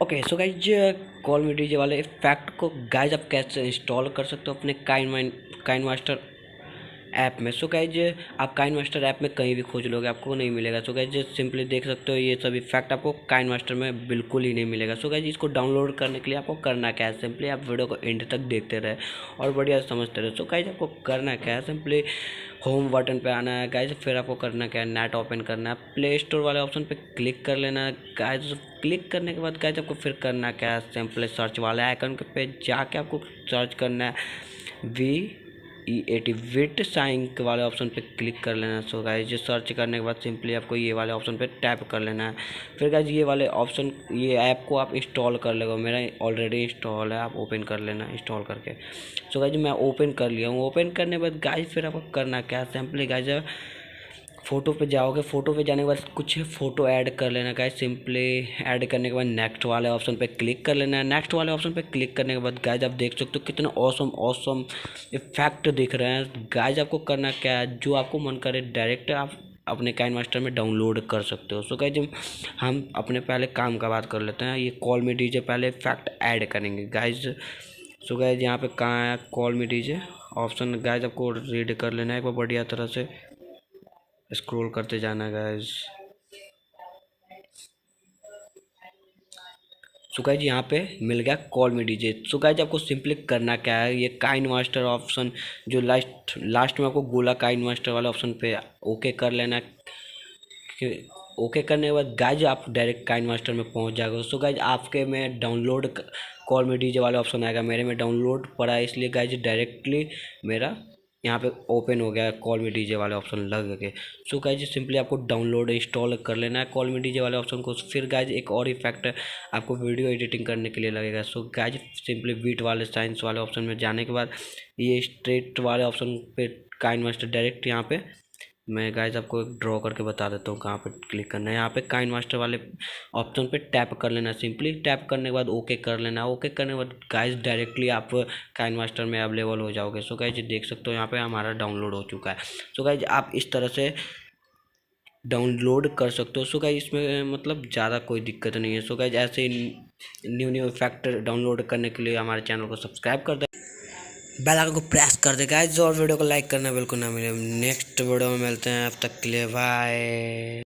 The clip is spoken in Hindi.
ओके सो गाइज कॉल मी डीजे वाले इफेक्ट को गाइज आप कैसे इंस्टॉल कर सकते हो अपने काइन मास्टर ऐप में। सो गाइज आप काइन मास्टर ऐप में कहीं भी खोज लोगे आपको नहीं मिलेगा। सो गाइज सिंपली देख सकते हो ये सब इफेक्ट आपको काइन मास्टर में बिल्कुल ही नहीं मिलेगा। सो गाइज इसको डाउनलोड करने के लिए आपको करना क्या है, सिंपली आप वीडियो को एंड तक देखते रहे और बढ़िया समझते रहे। सो गाइज आपको करना क्या है, सिंपली होम बटन पे आना है गाइज, फिर आपको करना क्या है, नेट ओपन करना है, प्ले स्टोर वाले ऑप्शन पे क्लिक कर लेना है गाइज। क्लिक करने के बाद गाइज आपको फिर करना क्या है, सिंपली सर्च वाले आइकन पे जाके आपको सर्च करना है VEAT विट साइंक वाले ऑप्शन पे क्लिक कर लेना है। सो गाइज सर्च करने के बाद सिंपली आपको ये वाले ऑप्शन पे टैप कर लेना है। फिर गाइज ये वाले ऑप्शन ये ऐप को आप इंस्टॉल कर लेगा, मेरा ऑलरेडी इंस्टॉल है, आप ओपन कर लेना इंस्टॉल करके। सो गाइज मैं ओपन कर लिया हूँ। ओपन करने के बाद गाइज फिर आपको करना क्या है, सिंपली गाइज फ़ोटो पे जाओगे, फ़ोटो पे जाने के बाद कुछ फ़ोटो ऐड कर लेना गाइज। सिंपली ऐड करने के बाद नेक्स्ट वाले ऑप्शन पे क्लिक कर लेना है। नेक्स्ट वाले ऑप्शन पे क्लिक करने के बाद गाइज आप देख सकते हो कितना ऑसम इफेक्ट दिख रहे हैं। गाइज आपको करना क्या है, जो आपको मन करे डायरेक्ट आप अपने काइन मास्टर में डाउनलोड कर सकते हो। सो गाइज हम अपने पहले काम का बात कर लेते हैं। ये कॉल मी डीजे पहले इफेक्ट ऐड करेंगे गाइज। सो गाइज यहाँ पे कहाँ है कॉल मी डीजे ऑप्शन, गाइज आपको रीड कर लेना है एक बार बढ़िया तरह से, स्क्रॉल करते जाना गाइज। सो गाइज यहाँ पे मिल गया कॉल मी डीजे। सो गाइज आपको सिंपली करना क्या है, ये काइन मास्टर ऑप्शन जो लास्ट में आपको बोला काइन मास्टर वाले ऑप्शन पे ओके कर लेना है। ओके करने के बाद गाइज आप डायरेक्ट काइन मास्टर में पहुंच जाएगा। सो गाइज आपके में डाउनलोड कॉल मी डीजे वाला ऑप्शन आएगा, मेरे में डाउनलोड पड़ा है इसलिए गाइज डायरेक्टली मेरा यहाँ पे ओपन हो गया कॉल मी डीजे वाले ऑप्शन लग के। सो गाइज सिंपली आपको डाउनलोड इंस्टॉल कर लेना है कॉल मी डीजे वाले ऑप्शन को। फिर गाइज एक और इफेक्ट आपको वीडियो एडिटिंग करने के लिए लगेगा। सो गाइज सिंपली बीट वाले साइंस वाले ऑप्शन में जाने के बाद ये स्ट्रेट वाले ऑप्शन पे काइन मास्टर डायरेक्ट यहाँ पे मैं गाइज आपको एक ड्रॉ करके बता देता हूँ कहाँ पे क्लिक करना है। यहाँ पे काइन मास्टर वाले ऑप्शन पे टैप कर लेना, सिंपली टैप करने के बाद ओके कर लेना। ओके करने के बाद गाइज डायरेक्टली आप काइन मास्टर में अवेलेबल हो जाओगे। सो गाइज देख सकते हो यहाँ पे हमारा डाउनलोड हो चुका है। सो गाइज आप इस तरह से डाउनलोड कर सकते हो। सो गाइज इसमें मतलब ज़्यादा कोई दिक्कत नहीं है। सो गाइज ऐसे न्यू इफेक्ट डाउनलोड करने के लिए हमारे चैनल को सब्सक्राइब कर दे, बेल आइकन को प्रेस कर दे गाइस, और वीडियो को लाइक करना बिल्कुल ना मिले। नेक्स्ट वीडियो में मिलते हैं, अब तक के लिए बाय।